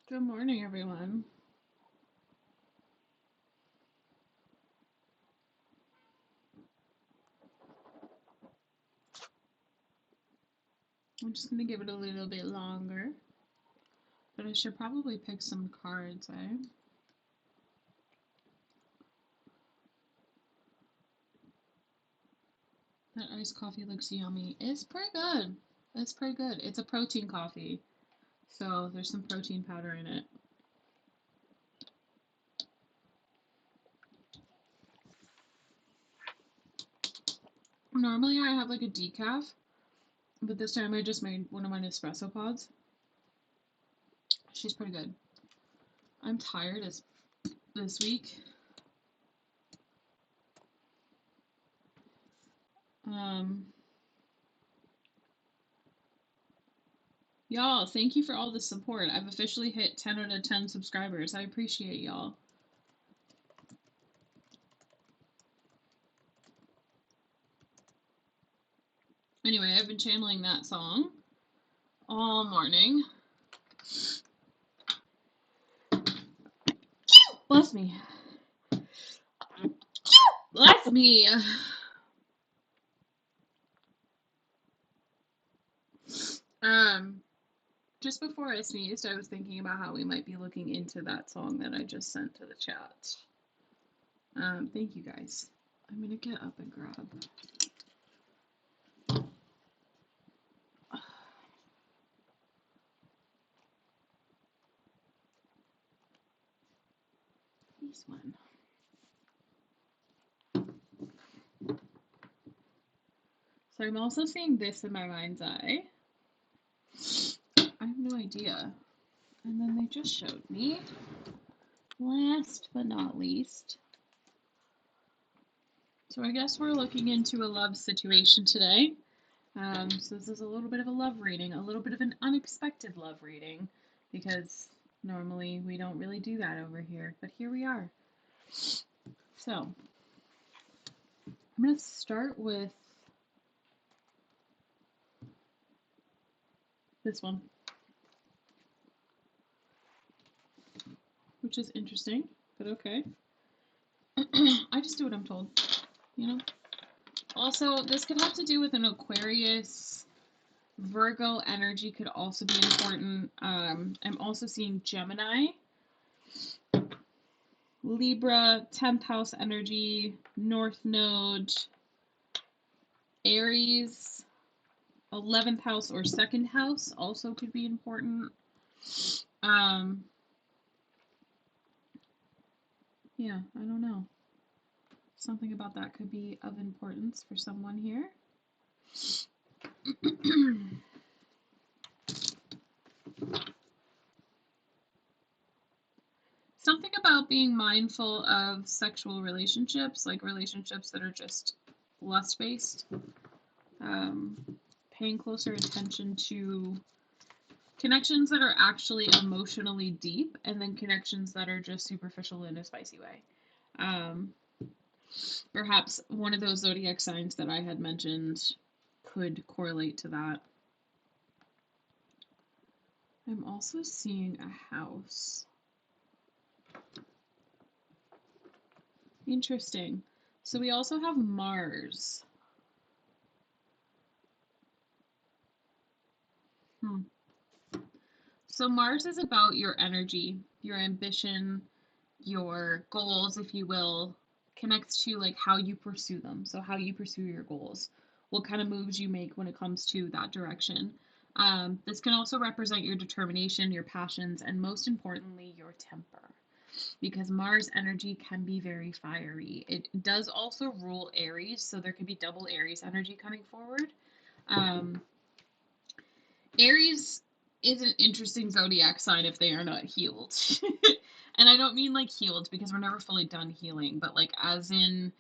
Good morning, everyone. I'm just going to give it a little bit longer, but I should probably pick some cards, eh? That iced coffee looks yummy. It's pretty good. It's pretty good. It's a protein coffee, so there's some protein powder in it. Normally I have like a decaf, but this time I just made one of my Nespresso pods. She's pretty good. I'm tired this week. Um, y'all, thank you for all the support. I've officially hit 10 out of 10 subscribers. I appreciate y'all. Anyway, I've been channeling that song all morning. Bless me. Bless me. Just before I sneezed, I was thinking about how we might be looking into that song that I just sent to the chat. Thank you guys. I'm gonna get up and grab. This one. So I'm also seeing this in my mind's eye. I have no idea. And then they just showed me. Last but not least. So I guess we're looking into a love situation today. So this is a little bit of a love reading, a little bit of an unexpected love reading, because normally we don't really do that over here, but here we are. So I'm going to start with this one, which is interesting, but okay. I just do what I'm told, you know? Also, this could have to do with an Aquarius. Virgo energy could also be important. I'm also seeing Gemini, Libra, 10th house energy, North Node, Aries, 11th house or 2nd house also could be important. Yeah, I don't know. Something about that could be of importance for someone here. Something about being mindful of sexual relationships, like relationships that are just lust-based. Paying closer attention to connections that are actually emotionally deep, and then connections that are just superficial in a spicy way. Perhaps one of those zodiac signs that I had mentioned could correlate to that. I'm also seeing a house. Interesting. So we also have Mars. So Mars is about your energy, your ambition, your goals, if you will, connects to like how you pursue them. So how you pursue your goals, what kind of moves you make when it comes to that direction. This can also represent your determination, your passions, and most importantly, your temper. Because Mars energy can be very fiery. It does also rule Aries, so there could be double Aries energy coming forward. Aries is an interesting zodiac sign if they are not healed. And I don't mean like healed because we're never fully done healing, but like as in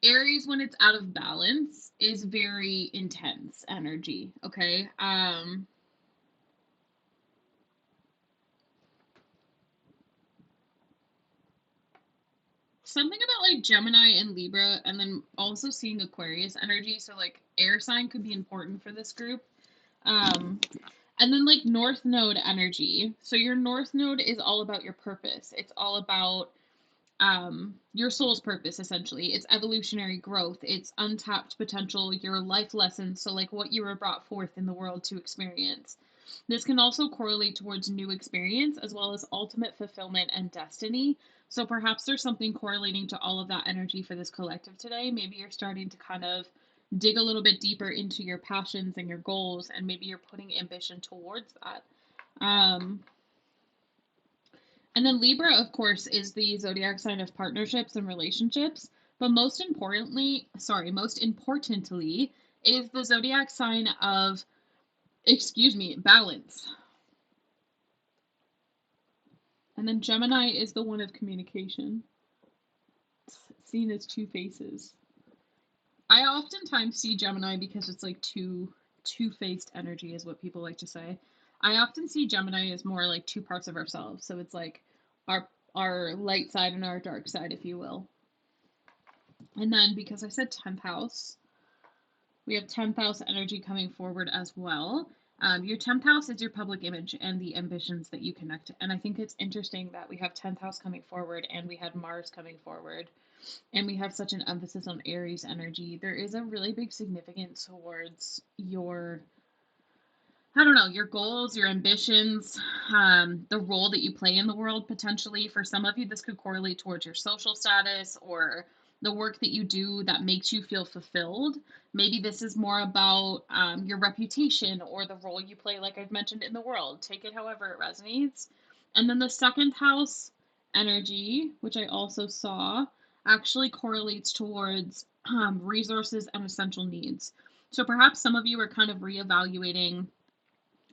Aries when it's out of balance is very intense energy, okay? Something about like Gemini and Libra, and then also seeing Aquarius energy, so like air sign could be important for this group. And then like North Node energy. So your North Node is all about your purpose. It's all about your soul's purpose, essentially. It's evolutionary growth, it's untapped potential, your life lessons, so like what you were brought forth in the world to experience. This can also correlate towards new experience as well as ultimate fulfillment and destiny. So perhaps there's something correlating to all of that energy for this collective today. Maybe you're starting to kind of dig a little bit deeper into your passions and your goals, and maybe you're putting ambition towards that. Um, and then Libra, of course, is the zodiac sign of partnerships and relationships. But most importantly, is the zodiac sign of, balance. And then Gemini is the one of communication. It's seen as two faces. I oftentimes see Gemini because it's like two-faced energy is what people like to say. I often see Gemini as more like two parts of ourselves. So it's like our light side and our dark side, if you will. And then because I said 10th house, we have 10th house energy coming forward as well. Your 10th house is your public image and the ambitions that you connect. And I think it's interesting that we have 10th house coming forward and we had Mars coming forward. And we have such an emphasis on Aries energy. There is a really big significance towards your, I don't know, your goals, your ambitions, the role that you play in the world potentially. For some of you, this could correlate towards your social status or the work that you do that makes you feel fulfilled. Maybe this is more about your reputation or the role you play, like I've mentioned, in the world. Take it however it resonates. And then the second house energy, which I also saw, actually correlates towards resources and essential needs. So perhaps some of you are kind of reevaluating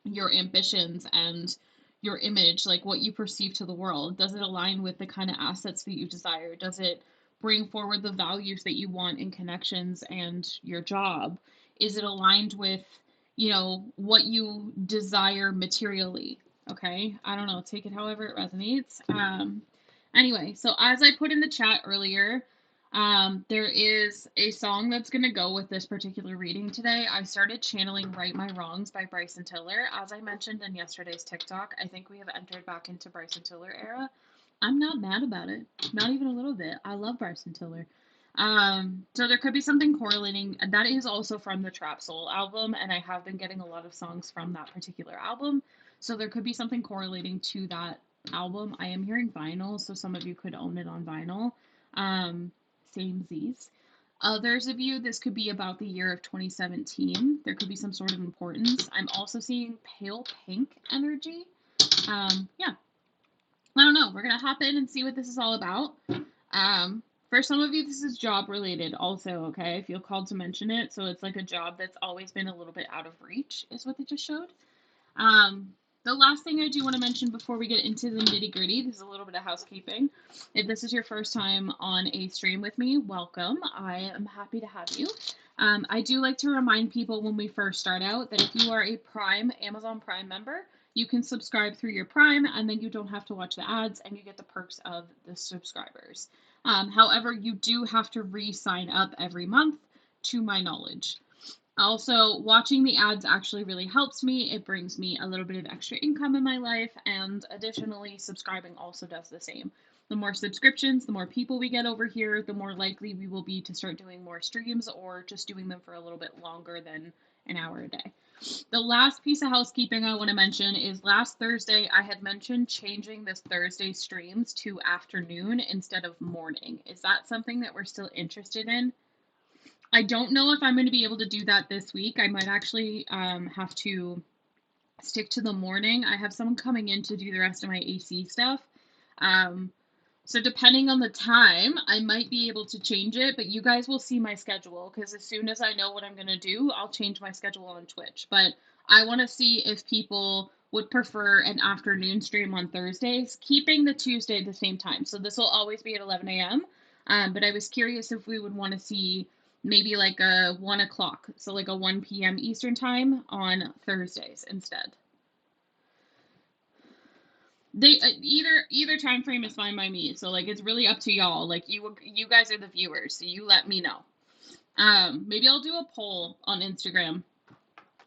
your ambitions and your image, like what you perceive to the world. Does it align with the kind of assets that you desire? Does it bring forward the values that you want in connections and your job? Is it aligned with, what you desire materially? Okay, I don't know, take it however it resonates. Anyway, so as I put in the chat earlier, there is a song that's going to go with this particular reading today. I started channeling Right My Wrongs by Bryson Tiller. As I mentioned in yesterday's TikTok, I think we have entered back into Bryson Tiller era. I'm not mad about it. Not even a little bit. I love Bryson Tiller. So there could be something correlating. That is also from the Trap Soul album, and I have been getting a lot of songs from that particular album. So there could be something correlating to that album. I am hearing vinyl, so some of you could own it on vinyl. Same Z's. Others of you, this could be about the year of 2017. There could be some sort of importance. I'm also seeing pale pink energy. Yeah. I don't know. We're going to hop in and see what this is all about. For some of you, this is job related also, okay? I feel called to mention it. So it's like a job that's always been a little bit out of reach is what they just showed. The last thing I do want to mention before we get into the nitty gritty, this is a little bit of housekeeping. If this is your first time on a stream with me, welcome. I am happy to have you. I do like to remind people when we first start out that if you are a Amazon Prime member, you can subscribe through your Prime and then you don't have to watch the ads and you get the perks of the subscribers. However, you do have to re-sign up every month to my knowledge. Also, watching the ads actually really helps me. It brings me a little bit of extra income in my life, and additionally, subscribing also does the same. The more subscriptions, the more people we get over here, the more likely we will be to start doing more streams or just doing them for a little bit longer than an hour a day. The last piece of housekeeping I want to mention is last Thursday I had mentioned changing this Thursday streams to afternoon instead of morning. Is that something that we're still interested in? I don't know if I'm going to be able to do that this week. I might actually have to stick to the morning. I have someone coming in to do the rest of my AC stuff. So depending on the time, I might be able to change it, but you guys will see my schedule because as soon as I know what I'm going to do, I'll change my schedule on Twitch. But I want to see if people would prefer an afternoon stream on Thursdays, keeping the Tuesday at the same time. So this will always be at 11 a.m. But I was curious if we would want to see maybe like a 1 o'clock, so like a 1 p.m. Eastern time on Thursdays instead. They either time frame is fine by me. So like it's really up to y'all. Like you guys are the viewers, so you let me know. Maybe I'll do a poll on Instagram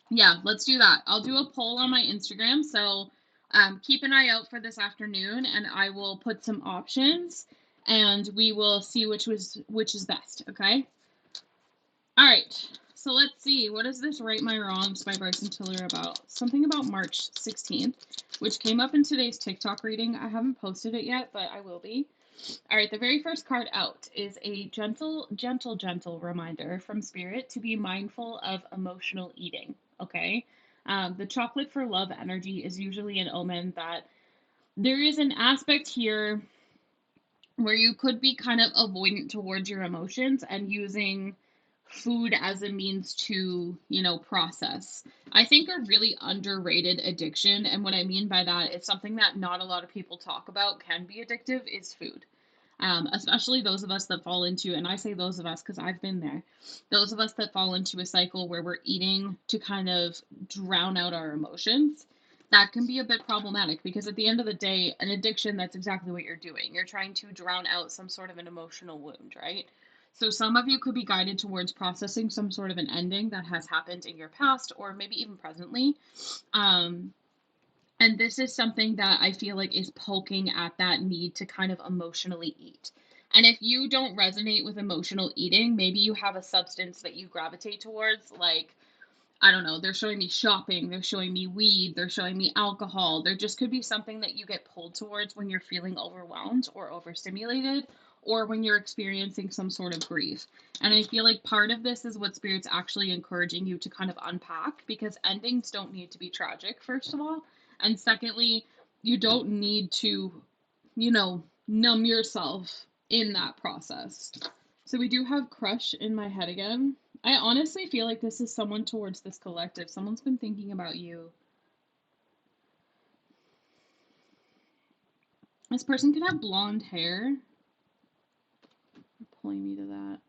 Yeah, let's do that. I'll do a poll on my Instagram, so keep an eye out for this afternoon, and I will put some options, and we will see which is best. Okay. All right. So let's see. What is this Right My Wrongs by Bryson Tiller about? Something about March 16th, which came up in today's TikTok reading. I haven't posted it yet, but I will be. All right, the very first card out is a gentle reminder from Spirit to be mindful of emotional eating. Okay. The chocolate for love energy is usually an omen that there is an aspect here where you could be kind of avoidant towards your emotions and using food as a means to, process. I think a really underrated addiction, and what I mean by that is something that not a lot of people talk about can be addictive, is food. Especially those of us that fall into, and I say those of us because I've been there, those of us that fall into a cycle where we're eating to kind of drown out our emotions. That can be a bit problematic because at the end of the day, an addiction, that's exactly what you're doing. You're trying to drown out some sort of an emotional wound, right? So some of you could be guided towards processing some sort of an ending that has happened in your past or maybe even presently. Um, and this is something that I feel like is poking at that need to kind of emotionally eat. And if you don't resonate with emotional eating, maybe you have a substance that you gravitate towards, like, I don't know, they're showing me shopping, they're showing me weed, they're showing me alcohol. There just could be something that you get pulled towards when you're feeling overwhelmed or overstimulated or when you're experiencing some sort of grief. And I feel like part of this is what Spirit's actually encouraging you to kind of unpack, because endings don't need to be tragic, first of all. And secondly, you don't need to, numb yourself in that process. So we do have crush in my head again. I honestly feel like this is someone towards this collective. Someone's been thinking about you. This person could have blonde hair. You're pulling me to that.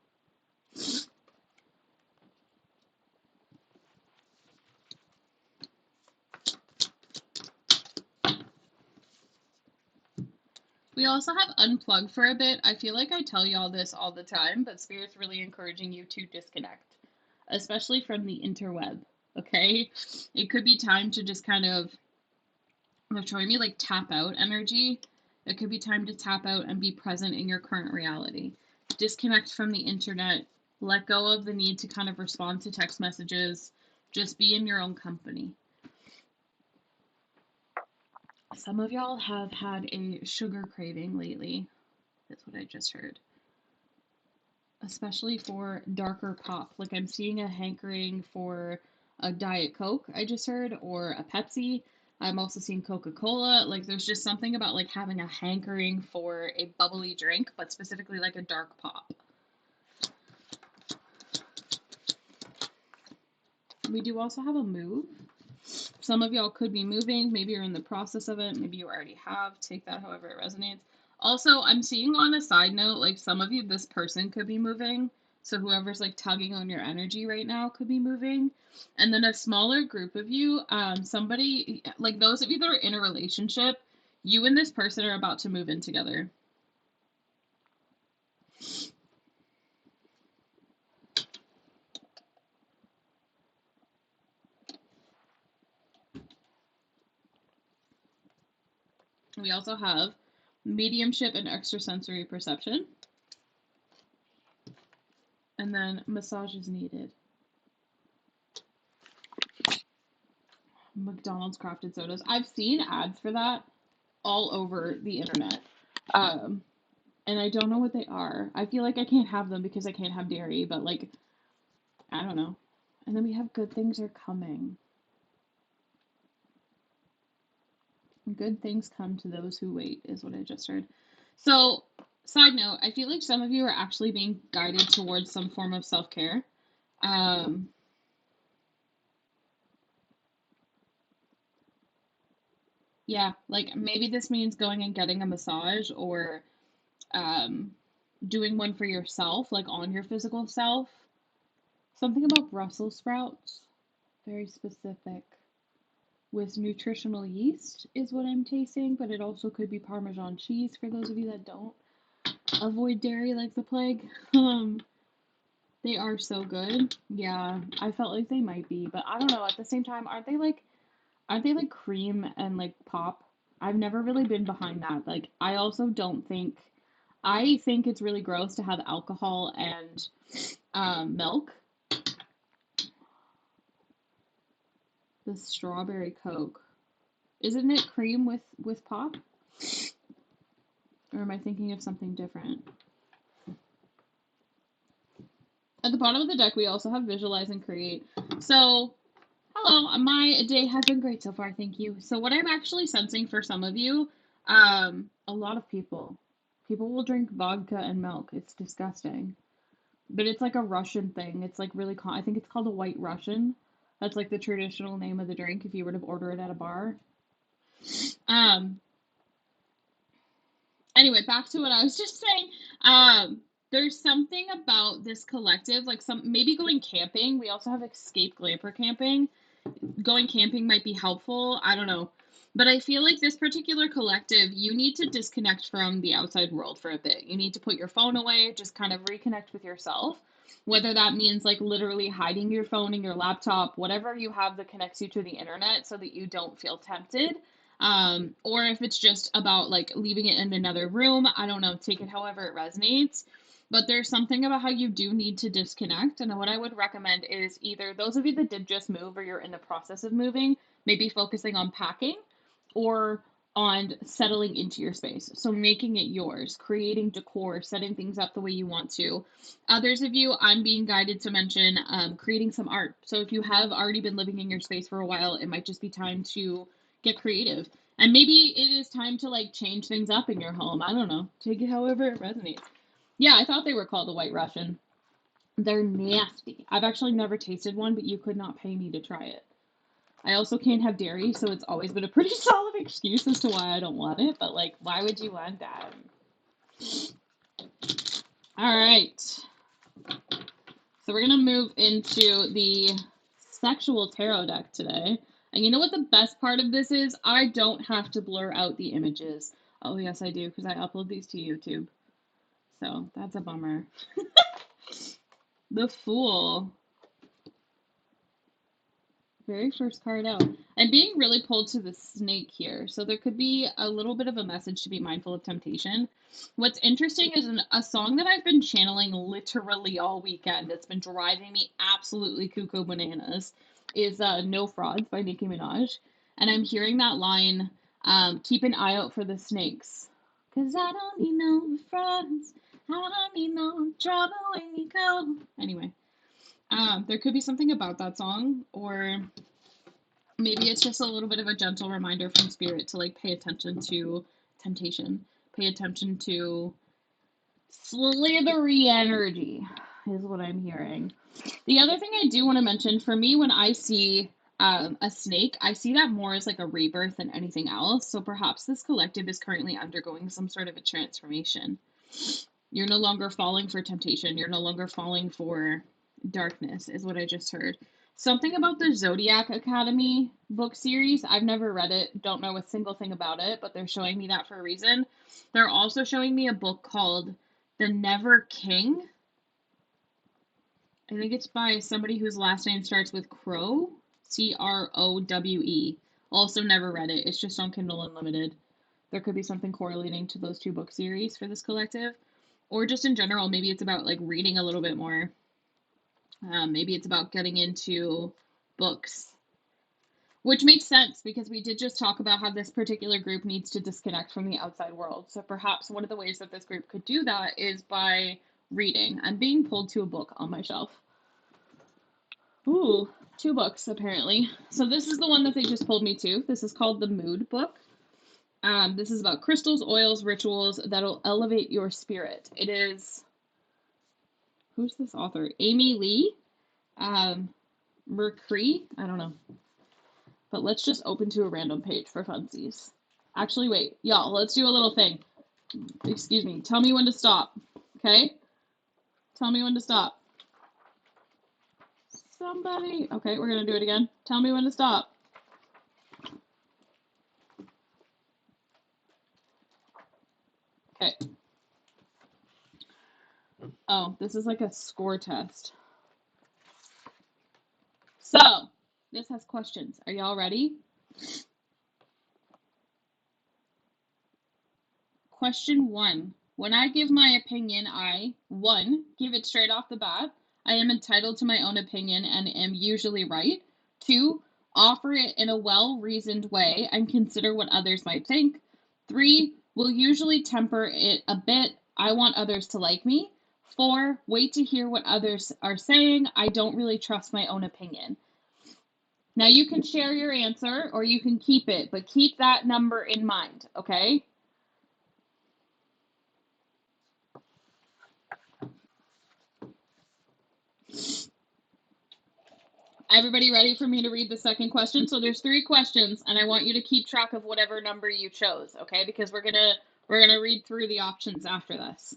We also have unplugged for a bit. I feel like I tell y'all this all the time, but Spirit's really encouraging you to disconnect, especially from the interweb. Okay? It could be time to just kind of, they're showing me like tap out energy. It could be time to tap out and be present in your current reality. Disconnect from the internet. Let go of the need to kind of respond to text messages. Just be in your own company. Some of y'all have had a sugar craving lately. That's what I just heard. Especially for darker pop. Like I'm seeing a hankering for a Diet Coke, I just heard, or a Pepsi. I'm also seeing Coca-Cola. Like there's just something about like having a hankering for a bubbly drink, but specifically like a dark pop. We do also have a move. Some of y'all could be moving. Maybe you're in the process of it. Maybe you already have. Take that however it resonates. Also, I'm seeing on a side note, like some of you, this person could be moving. So whoever's like tugging on your energy right now could be moving. And then a smaller group of you, somebody, like those of you that are in a relationship, you and this person are about to move in together. We also have mediumship and extrasensory perception. And then massage is needed. McDonald's crafted sodas. I've seen ads for that all over the internet. And I don't know what they are. I feel like I can't have them because I can't have dairy, but like, I don't know. And then we have good things are coming. Good things come to those who wait, is what I just heard. So, side note, I feel like some of you are actually being guided towards some form of self care. Yeah, like maybe this means going and getting a massage or doing one for yourself, like on your physical self. Something about Brussels sprouts, very specific. With nutritional yeast is what I'm tasting, but it also could be Parmesan cheese for those of you that don't avoid dairy like the plague. They are so good. Yeah, I felt like they might be, but I don't know. At the same time, aren't they like cream and like pop? I've never really been behind that. Like I also don't think I think it's really gross to have alcohol and milk. The strawberry Coke. Isn't it cream with pop? Or am I thinking of something different? At the bottom of the deck, we also have visualize and create. So, hello, my day has been great so far, thank you. So, what I'm actually sensing for some of you, a lot of people will drink vodka and milk. It's disgusting. But it's like a Russian thing. It's like really, I think it's called a White Russian. That's like the traditional name of the drink if you were to order it at a bar. Um, anyway, back to what I was just saying. There's something about this collective, like some maybe going camping. We also have escape glamper camping. Going camping might be helpful. I don't know. But I feel like this particular collective, you need to disconnect from the outside world for a bit. You need to put your phone away, just kind of reconnect with yourself. Whether that means like literally hiding your phone and your laptop, whatever you have that connects you to the internet so that you don't feel tempted. Or if it's just about like leaving it in another room, I don't know, take it however it resonates. But there's something about how you do need to disconnect. And what I would recommend is either those of you that did just move or you're in the process of moving, maybe focusing on packing or on settling into your space. So making it yours, creating decor, setting things up the way you want to. Others of you, I'm being guided to mention creating some art. So if you have already been living in your space for a while, it might just be time to get creative. And maybe it is time to like change things up in your home. I don't know. Take it however it resonates. Yeah, I thought they were called the White Russian. They're nasty. I've actually never tasted one, but you could not pay me to try it. I also can't have dairy, so it's always been a pretty solid excuse as to why I don't want it, but like, why would you want that? All right. So we're going to move into the sexual tarot deck today. And you know what the best part of this is? I don't have to blur out the images. Oh, yes, I do, because I upload these to YouTube. So that's a bummer. The Fool. Very first card out. I'm being really pulled to the snake here. So there could be a little bit of a message to be mindful of temptation. What's interesting is a song that I've been channeling literally all weekend. It's been driving me absolutely cuckoo bananas. Is No Frauds by Nicki Minaj. And I'm hearing that line, keep an eye out for the snakes. Cause I don't need no frauds. I don't need no trouble when you go. Anyway. There could be something about that song, or maybe it's just a little bit of a gentle reminder from spirit to like pay attention to temptation, pay attention to slithery energy, is what I'm hearing. The other thing I do want to mention for me, when I see a snake, I see that more as like a rebirth than anything else. So perhaps this collective is currently undergoing some sort of a transformation. You're no longer falling for temptation. You're no longer falling for darkness, is what I just heard. Something about the Zodiac Academy book series. I've never read it, don't know a single thing about it, but they're showing me that for a reason. They're also showing me a book called The Never King. I think it's by somebody whose last name starts with Crow, Crowe. Also, never read it. It's just on Kindle Unlimited. There could be something correlating to those two book series for this collective. Or just in general, maybe it's about like reading a little bit more. Maybe it's about getting into books, which makes sense because we did just talk about how this particular group needs to disconnect from the outside world. So perhaps one of the ways that this group could do that is by reading. I'm being pulled to a book on my shelf. Ooh, two books apparently. So this is the one that they just pulled me to. This is called the Mood book. This is about crystals, oils, rituals that'll elevate your spirit. It is, who's this author? Amy Lee, Mercury. I don't know. But let's just open to a random page for funsies. Actually, wait, y'all, let's do a little thing. Excuse me. Tell me when to stop. Okay? Tell me when to stop. Somebody. Okay, we're going to do it again. Tell me when to stop. Okay. Oh, this is like a score test. So, this has questions. Are y'all ready? Question 1. When I give my opinion, I 1. Give it straight off the bat. I am entitled to my own opinion and am usually right. 2. Offer it in a well-reasoned way and consider what others might think. 3. Will usually temper it a bit. I want others to like me. 4. Wait to hear what others are saying. I don't really trust my own opinion. Now you can share your answer or you can keep it, but keep that number in mind, okay? Everybody ready for me to read the second question? So there's 3 questions, and I want you to keep track of whatever number you chose, okay? Because we're gonna read through the options after this.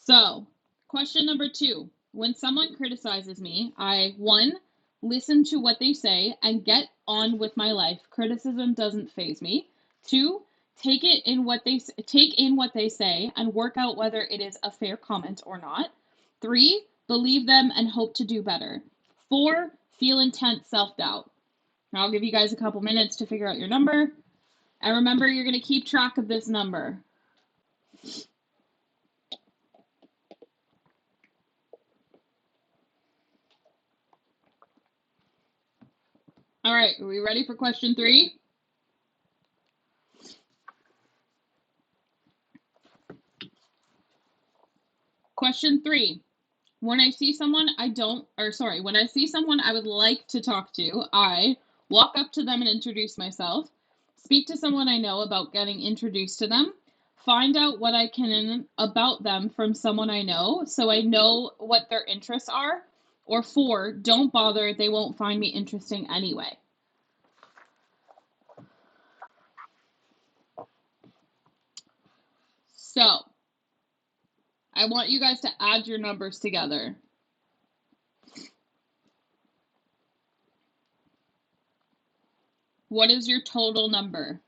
So, question number 2. When someone criticizes me, I 1. Listen to what they say and get on with my life. Criticism doesn't faze me. 2. Take in what they say and work out whether it is a fair comment or not. 3. Believe them and hope to do better. 4. Feel intense self-doubt. Now I'll give you guys a couple minutes to figure out your number. And remember, you're going to keep track of this number. All right, are we ready for question 3? Question 3. When I see someone when I see someone I would like to talk to, I walk up to them and introduce myself, speak to someone I know about getting introduced to them, find out what I can about them from someone I know so I know what their interests are, or 4, don't bother, they won't find me interesting anyway. So, I want you guys to add your numbers together. What is your total number?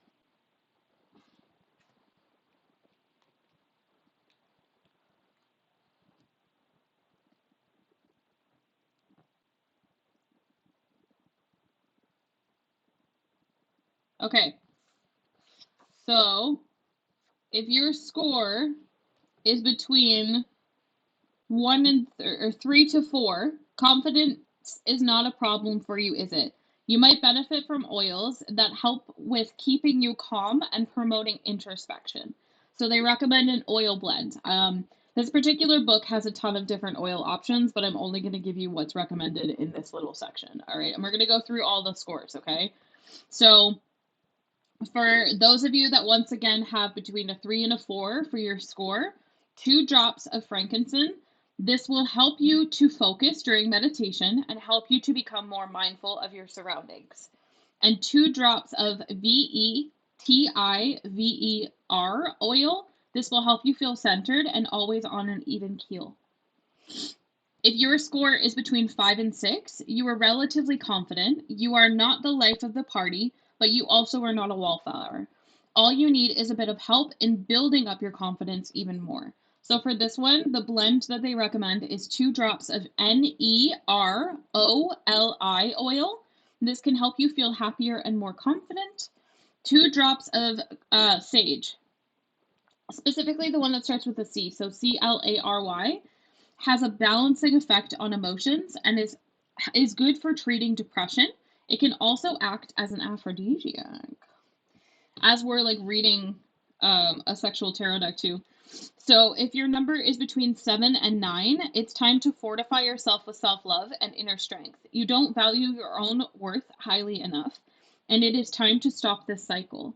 Okay. So, if your score is between 1 and or 3 to 4, confidence is not a problem for you, is it? You might benefit from oils that help with keeping you calm and promoting introspection. So they recommend an oil blend. This particular book has a ton of different oil options, but I'm only going to give you what's recommended in this little section. All right, and we're going to go through all the scores, okay? So for those of you that once again have between a 3 and a 4 for your score, 2 drops of frankincense. This will help you to focus during meditation and help you to become more mindful of your surroundings. And 2 drops of VETIVER oil. This will help you feel centered and always on an even keel. If your score is between 5 and 6, you are relatively confident. You are not the life of the party, but you also are not a wallflower. All you need is a bit of help in building up your confidence even more. So for this one, the blend that they recommend is 2 drops of NEROLI oil. This can help you feel happier and more confident. 2 drops of sage, specifically the one that starts with a C, so CLARY, has a balancing effect on emotions and is good for treating depression. It can also act as an aphrodisiac, as we're like reading a sexual tarot deck too. So if your number is between 7 and 9, it's time to fortify yourself with self-love and inner strength. You don't value your own worth highly enough, and it is time to stop this cycle.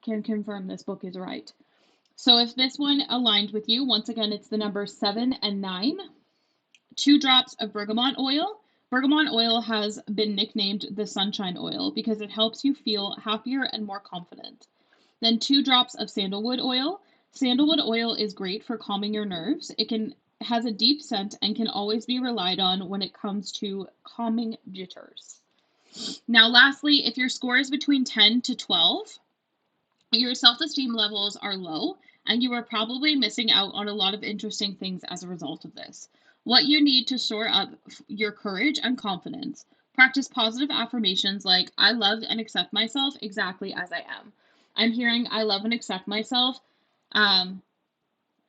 Can confirm this book is right. So if this one aligned with you, once again, it's the number 7 and 9. 2 drops of bergamot oil. Bergamot oil has been nicknamed the sunshine oil because it helps you feel happier and more confident. Then 2 drops of sandalwood oil. Sandalwood oil is great for calming your nerves. It has a deep scent and can always be relied on when it comes to calming jitters. Now, lastly, if your score is between 10 to 12, your self-esteem levels are low and you are probably missing out on a lot of interesting things as a result of this. What you need to shore up your courage and confidence. Practice positive affirmations like, I love and accept myself exactly as I am. I'm hearing, I love and accept myself. Um,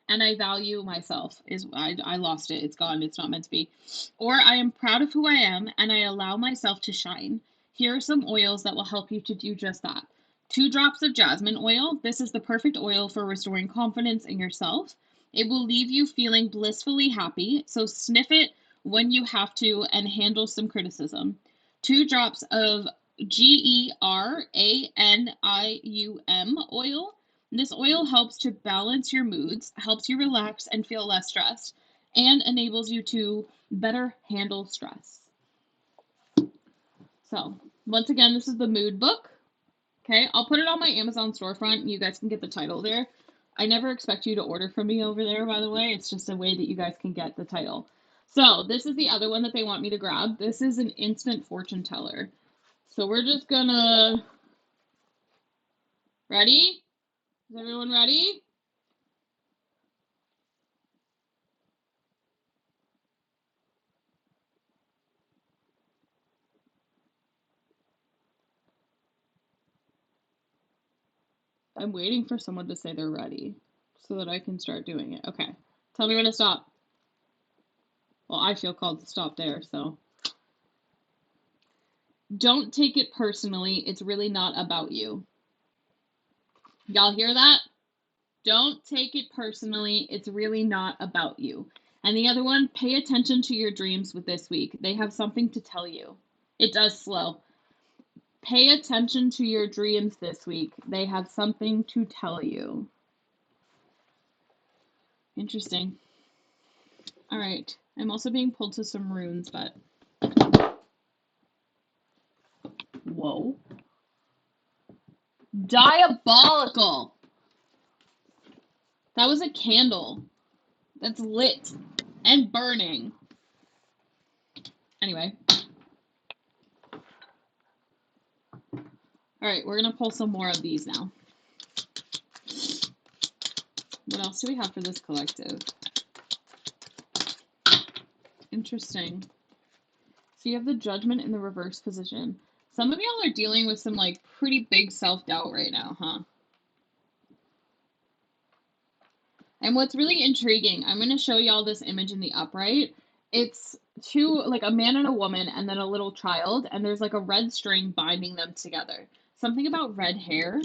and I value myself is I lost it. It's gone. It's not meant to be. Or I am proud of who I am and I allow myself to shine. Here are some oils that will help you to do just that. 2 drops of jasmine oil. This is the perfect oil for restoring confidence in yourself. It will leave you feeling blissfully happy. So sniff it when you have to and handle some criticism. 2 drops of GERANIUM oil. This oil helps to balance your moods, helps you relax and feel less stressed, and enables you to better handle stress. So, once again, this is the mood book. Okay, I'll put it on my Amazon storefront and you guys can get the title there. I never expect you to order from me over there, by the way. It's just a way that you guys can get the title. So, this is the other one that they want me to grab. This is an instant fortune teller. So, we're just gonna. Ready? Is everyone ready? I'm waiting for someone to say they're ready so that I can start doing it. Okay. Tell me when to stop. Well, I feel called to stop there, so. Don't take it personally. It's really not about you. Y'all hear that? Don't take it personally. It's really not about you. And the other one, pay attention to your dreams with this week. They have something to tell you. It does slow. Pay attention to your dreams this week. They have something to tell you. Interesting. All right. I'm also being pulled to some runes, but. Whoa. Diabolical. That was a candle that's lit and burning. Anyway. All right, we're going to pull some more of these now. What else do we have for this collective? Interesting. So you have the Judgment in the reverse position. Some of y'all are dealing with some like pretty big self-doubt right now, huh? And what's really intriguing, I'm going to show y'all this image in the upright. It's like a man and a woman and then a little child, and there's like a red string binding them together. Something about red hair,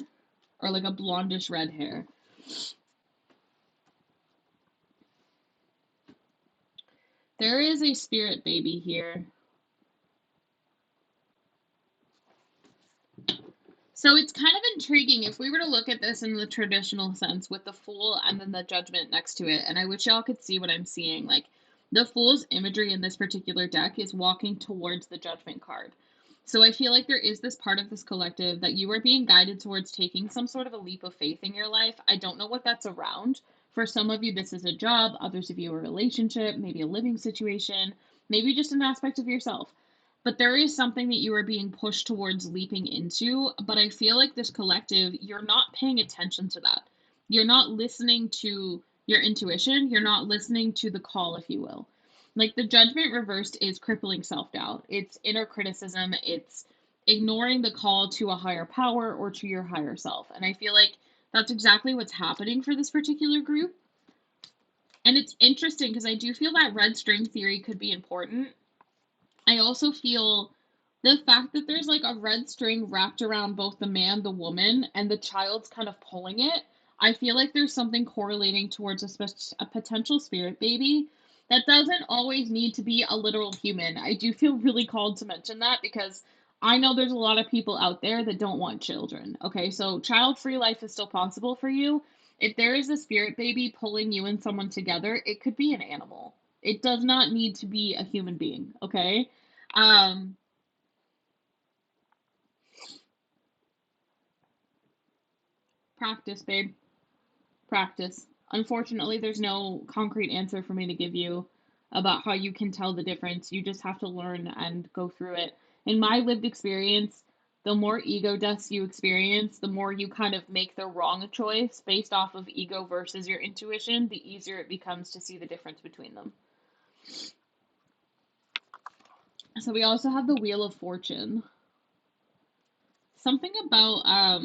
or like a blondish red hair. There is a spirit baby here. So it's kind of intriguing if we were to look at this in the traditional sense with the Fool and then the Judgment next to it. And I wish y'all could see what I'm seeing. Like the Fool's imagery in this particular deck is walking towards the Judgment card. So I feel like there is this part of this collective that you are being guided towards taking some sort of a leap of faith in your life. I don't know what that's around. For some of you, this is a job. Others of you, a relationship, maybe a living situation, maybe just an aspect of yourself. But there is something that you are being pushed towards leaping into. But I feel like this collective, you're not paying attention to that. You're not listening to your intuition. You're not listening to the call, if you will. Like the Judgment reversed is crippling self-doubt. It's inner criticism. It's ignoring the call to a higher power or to your higher self. And I feel like that's exactly what's happening for this particular group. And it's interesting because I do feel that red string theory could be important. I also feel the fact that there's like a red string wrapped around both the man, the woman, and the child's kind of pulling it. I feel like there's something correlating towards a potential spirit baby that doesn't always need to be a literal human. I do feel really called to mention that because I know there's a lot of people out there that don't want children. Okay, so child-free life is still possible for you. If there is a spirit baby pulling you and someone together, it could be an animal. It does not need to be a human being, okay? Practice, babe. Practice. Unfortunately, there's no concrete answer for me to give you about how you can tell the difference. You just have to learn and go through it. In my lived experience, The more ego deaths you experience, the more you kind of make the wrong choice based off of ego versus your intuition, the easier it becomes to see the difference between them. So we also have the Wheel of Fortune. Something about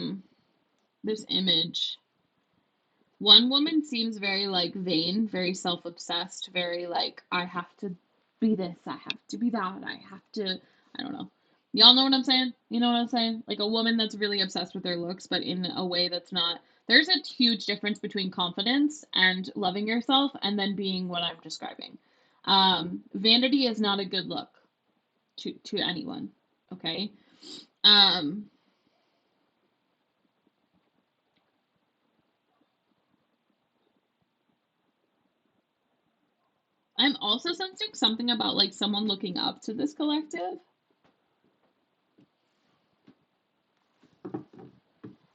this image. One woman seems very like vain, very self-obsessed, very like, I have to be this, I have to be that, I have to, I don't know. Y'all know what I'm saying? You know what I'm saying? Like a woman that's really obsessed with their looks, but in a way that's not. There's a huge difference between confidence and loving yourself and then being what I'm describing. Vanity is not a good look to anyone, okay? Um, I'm also sensing something about like someone looking up to this collective.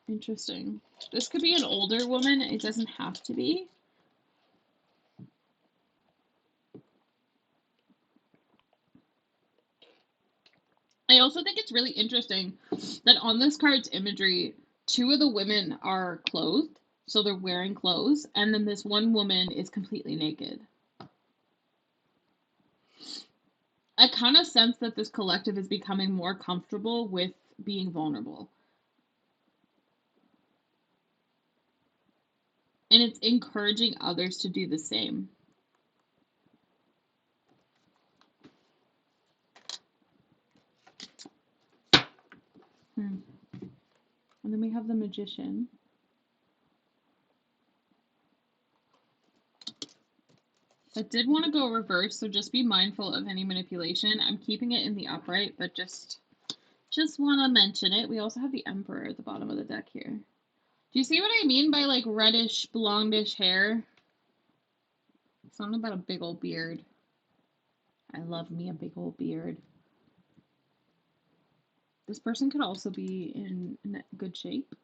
Interesting. This could be an older woman. It doesn't have to be. I also think it's really interesting that on this card's imagery, two of the women are clothed, so they're wearing clothes, and then this one woman is completely naked. I kind of sense that this collective is becoming more comfortable with being vulnerable. And it's encouraging others to do the same. And then we have the Magician. That did want to go reverse, so just be mindful of any manipulation. I'm keeping it in the upright, but just want to mention it. We also have the Emperor at the bottom of the deck here. Do you see what I mean by like reddish, blondish hair? Something about a big old beard. I love me a big old beard. This person could also be in good shape.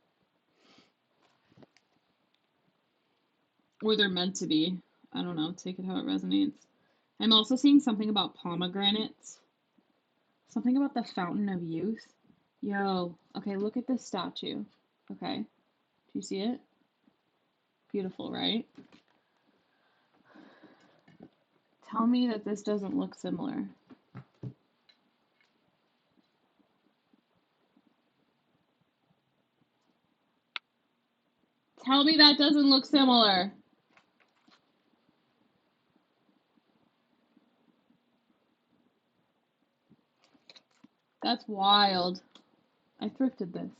Or they're meant to be. I don't know. Take it how it resonates. I'm also seeing something about pomegranates. Something about the Fountain of Youth. Yo. Okay, look at this statue. Okay. Do you see it? Beautiful, right? Tell me that this doesn't look similar. Tell me that doesn't look similar. That's wild. I thrifted this.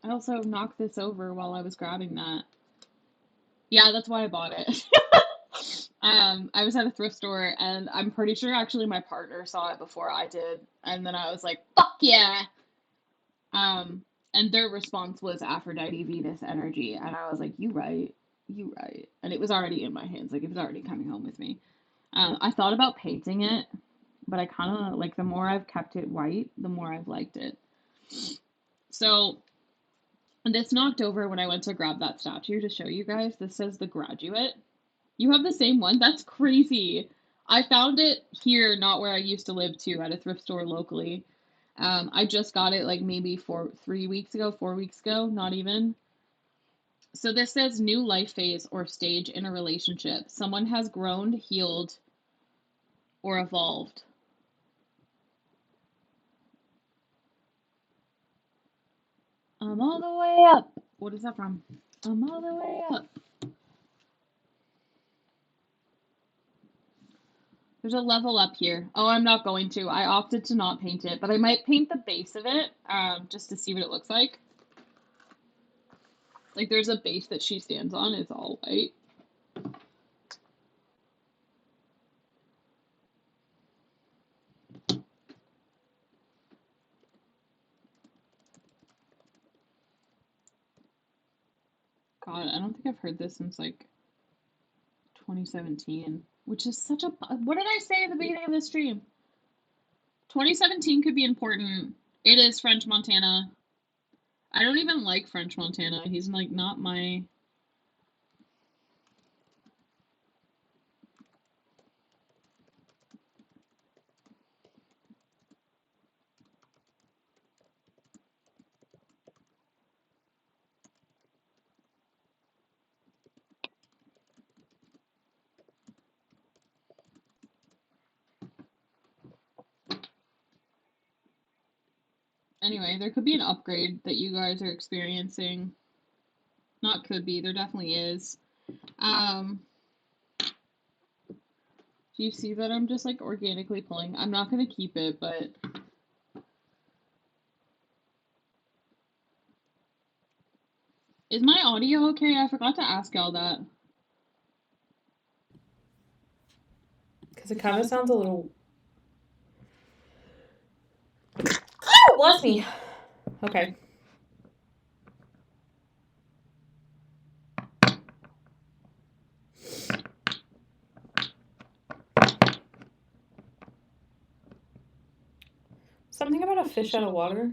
I also knocked this over while I was grabbing that. Yeah, that's why I bought it. I was at a thrift store, and I'm pretty sure actually my partner saw it before I did, and then I was like, "Fuck yeah!" And their response was Aphrodite Venus energy, and I was like, "You right, you right." And it was already in my hands, like it was already coming home with me. I thought about painting it, but I kind of like the more I've kept it white, the more I've liked it. So this knocked over when I went to grab that statue to show you guys. This says The Graduate. You have the same one? That's crazy. I found it here, not where I used to live too, at a thrift store locally. I just got it like maybe 4 weeks ago, not even. So this says new life phase or stage in a relationship. Someone has grown, healed, or evolved. I'm all the way up. What is that from? I'm all the way up. There's a level up here. Oh, I'm not going to. I opted to not paint it, but I might paint the base of it just to see what it looks like. Like there's a base that she stands on. It's all white. God, I don't think I've heard this since like 2017, which is such a. What did I say at the beginning of the stream? 2017 could be important. It is French Montana. I don't even like French Montana. He's like not my. Anyway, there could be an upgrade that you guys are experiencing. Not could be, there definitely is. Do you see that I'm just like organically pulling? I'm not going to keep it, but is my audio okay? I forgot to ask y'all that. Because it kind of sounds a little... Oh, bless me. Okay. Something about a fish out of water.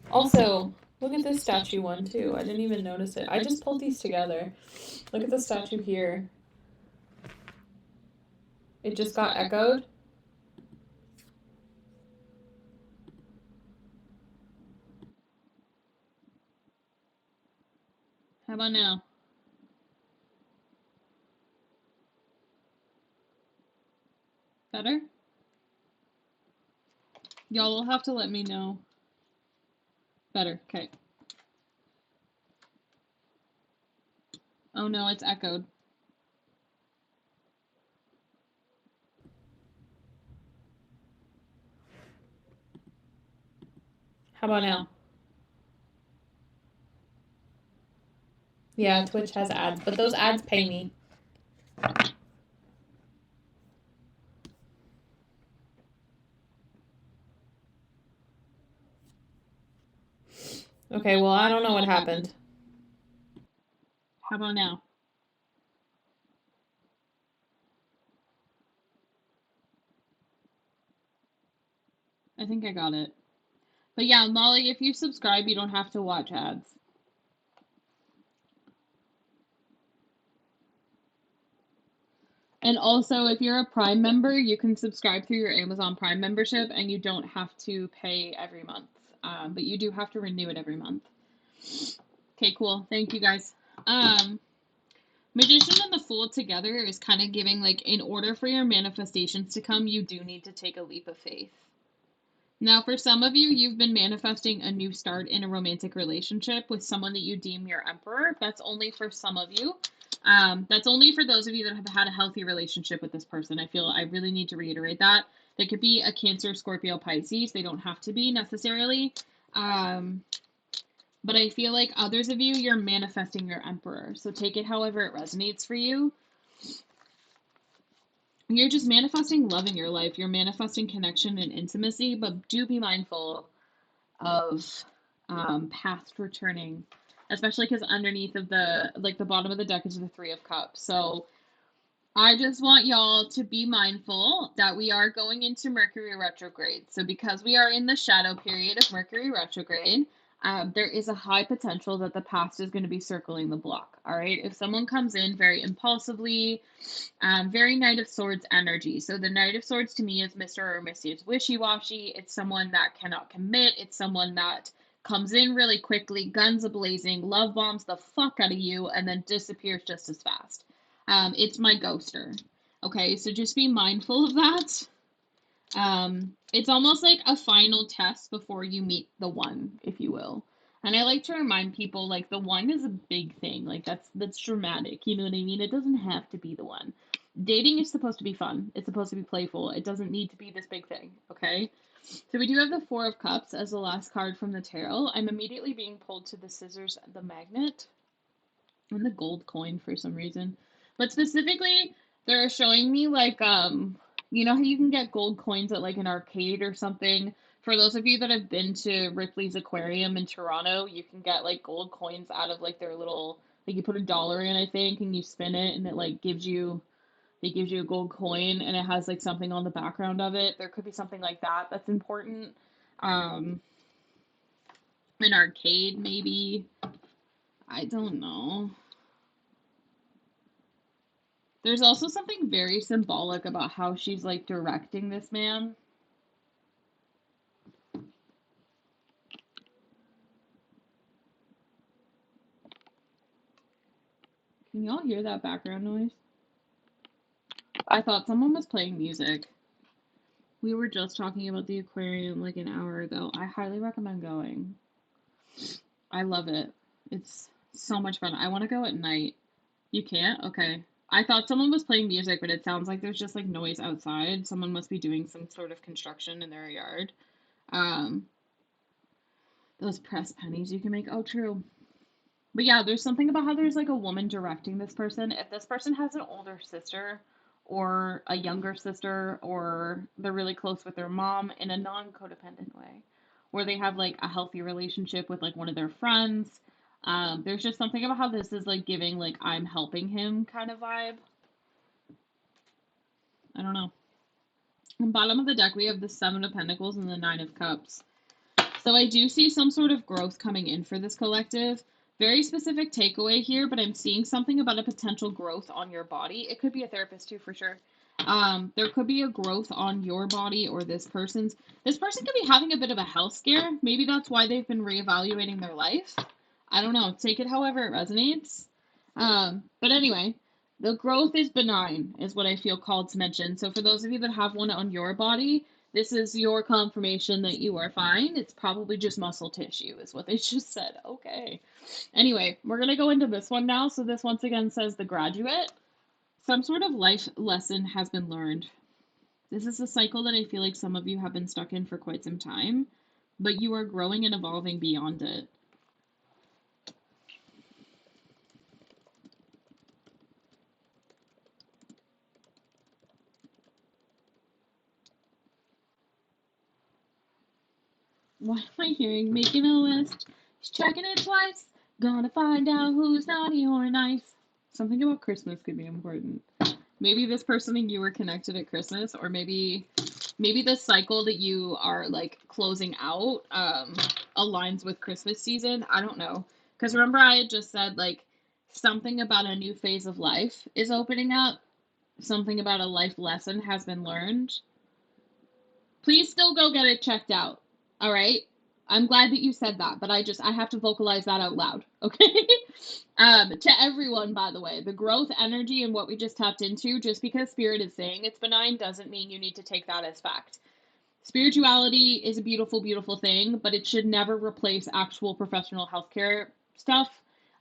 Also, look at this statue one too. I didn't even notice it. I just pulled these together. Look at the statue here. It just got echoed. How about now? Better? Y'all will have to let me know. Better, okay. Oh no, it's echoed. How about now? Yeah, Twitch has ads, but those ads pay me. Okay, well, I don't know what happened. How about now? I think I got it. But yeah, Molly, if you subscribe, you don't have to watch ads. And also, if you're a Prime member, you can subscribe through your Amazon Prime membership and you don't have to pay every month. But you do have to renew it every month. Okay, cool. Thank you guys. Magician and the Fool together is kind of giving, like, in order for your manifestations to come, you do need to take a leap of faith. Now, for some of you, you've been manifesting a new start in a romantic relationship with someone that you deem your emperor. That's only for some of you. That's only for those of you that have had a healthy relationship with this person. I feel I really need to reiterate that. They could be a Cancer, Scorpio, Pisces. They don't have to be necessarily. But I feel like others of you, you're manifesting your emperor. So take it however it resonates for you. You're just manifesting love in your life. You're manifesting connection and intimacy, but do be mindful of past returning, especially because underneath of the bottom of the deck is the Three of Cups. So I just want y'all to be mindful that we are going into Mercury retrograde. So because we are in the shadow period of Mercury retrograde, there is a high potential that the past is going to be circling the block. All right. If someone comes in very impulsively, very Knight of Swords energy. So the Knight of Swords to me is Mr. or Mrs. Wishy-washy. It's someone that cannot commit. It's someone that comes in really quickly, guns a-blazing, love bombs the fuck out of you, and then disappears just as fast. It's my ghoster. Okay, so just be mindful of that. It's almost like a final test before you meet the one, if you will. And I like to remind people, like, the one is a big thing. Like, that's dramatic. You know what I mean? It doesn't have to be the one. Dating is supposed to be fun. It's supposed to be playful. It doesn't need to be this big thing, okay? So we do have the Four of Cups as the last card from the tarot. I'm immediately being pulled to the Scissors, the Magnet, and the gold coin for some reason. But specifically, they're showing me, like, you know how you can get gold coins at, like, an arcade or something? For those of you that have been to Ripley's Aquarium in Toronto, you can get, like, gold coins out of, like, their little, like, you put $1 in, I think, and you spin it, and it, like, gives you a gold coin, and it has, like, something on the background of it. There could be something like that that's important. An arcade, maybe. I don't know. There's also something very symbolic about how she's, like, directing this man. Can y'all hear that background noise? I thought someone was playing music. We were just talking about the aquarium like an hour ago. I highly recommend going. I love it. It's so much fun. I want to go at night. You can't? Okay. I thought someone was playing music, but it sounds like there's just like noise outside. Someone must be doing some sort of construction in their yard. Um, those press pennies you can make. Oh, true. But yeah, there's something about how there's like a woman directing this person. If this person has an older sister or a younger sister, or they're really close with their mom in a non codependent way, where they have like a healthy relationship with like one of their friends, there's just something about how this is like giving like I'm helping him kind of vibe. I don't know. On the bottom of the deck, we have the Seven of Pentacles and the Nine of Cups. So I do see some sort of growth coming in for this collective. Very specific takeaway here, but I'm seeing something about a potential growth on your body. It could be a therapist too, for sure. There could be a growth on your body or this person's. This person could be having a bit of a health scare. Maybe that's why they've been reevaluating their life. I don't know. Take it however it resonates. But anyway, the growth is benign, is what I feel called to mention. So for those of you that have one on your body, this is your confirmation that you are fine. It's probably just muscle tissue, is what they just said. Okay. Anyway, we're going to go into this one now. So, this once again says the graduate. Some sort of life lesson has been learned. This is a cycle that I feel like some of you have been stuck in for quite some time, but you are growing and evolving beyond it. What am I hearing? Making a list. He's checking it twice. Gonna find out who's naughty or nice. Something about Christmas could be important. Maybe this person and you were connected at Christmas, or maybe the cycle that you are like closing out aligns with Christmas season. I don't know. Because remember, I had just said like something about a new phase of life is opening up, something about a life lesson has been learned. Please still go get it checked out. All right. I'm glad that you said that, but I have to vocalize that out loud. Okay. To everyone, by the way, the growth energy and what we just tapped into, just because spirit is saying it's benign doesn't mean you need to take that as fact. Spirituality is a beautiful, beautiful thing, but it should never replace actual professional healthcare stuff,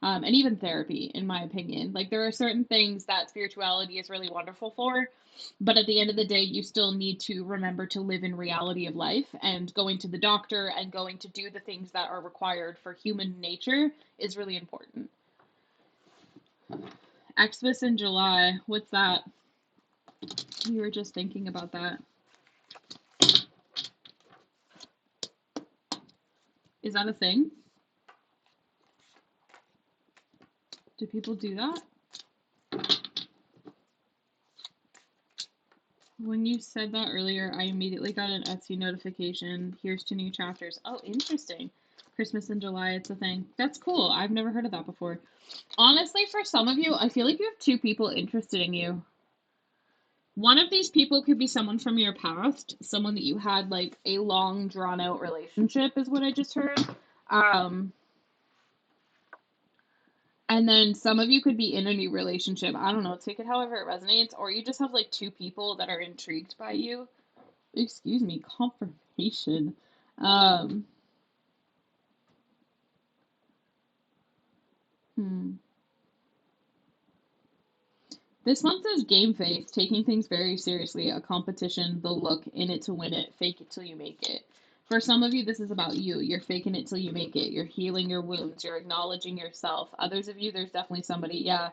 and even therapy, in my opinion. Like, there are certain things that spirituality is really wonderful for, but at the end of the day, you still need to remember to live in reality of life, and going to the doctor and going to do the things that are required for human nature is really important. Xmas in July, what's that? You were just thinking about that. Is that a thing? Do people do that? When you said that earlier, I immediately got an Etsy notification. Here's to new chapters. Oh, interesting. Christmas in July, it's a thing. That's cool. I've never heard of that before. Honestly, for some of you, I feel like you have two people interested in you. One of these people could be someone from your past, someone that you had like a long, drawn out relationship, is what I just heard. And then some of you could be in a new relationship. I don't know. Take it however it resonates. Or you just have like two people that are intrigued by you. Excuse me, confirmation. Hmm. This one says game face, taking things very seriously, a competition, the look, in it to win it, fake it till you make it. For some of you, this is about you. You're faking it till you make it. You're healing your wounds. You're acknowledging yourself. Others of you, there's definitely somebody, yeah.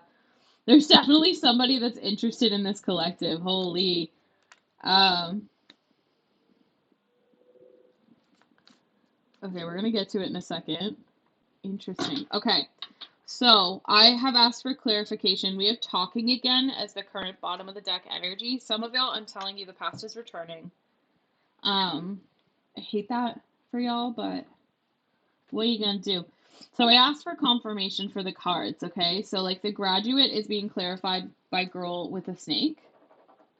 There's definitely somebody that's interested in this collective. Holy. Okay, we're going to get to it in a second. Interesting. Okay. So I have asked for clarification. We have talking again as the current bottom of the deck energy. Some of y'all, I'm telling you, the past is returning. I hate that for y'all, but what are you gonna do? So I asked for confirmation for the cards, okay? So like the graduate is being clarified by girl with a snake,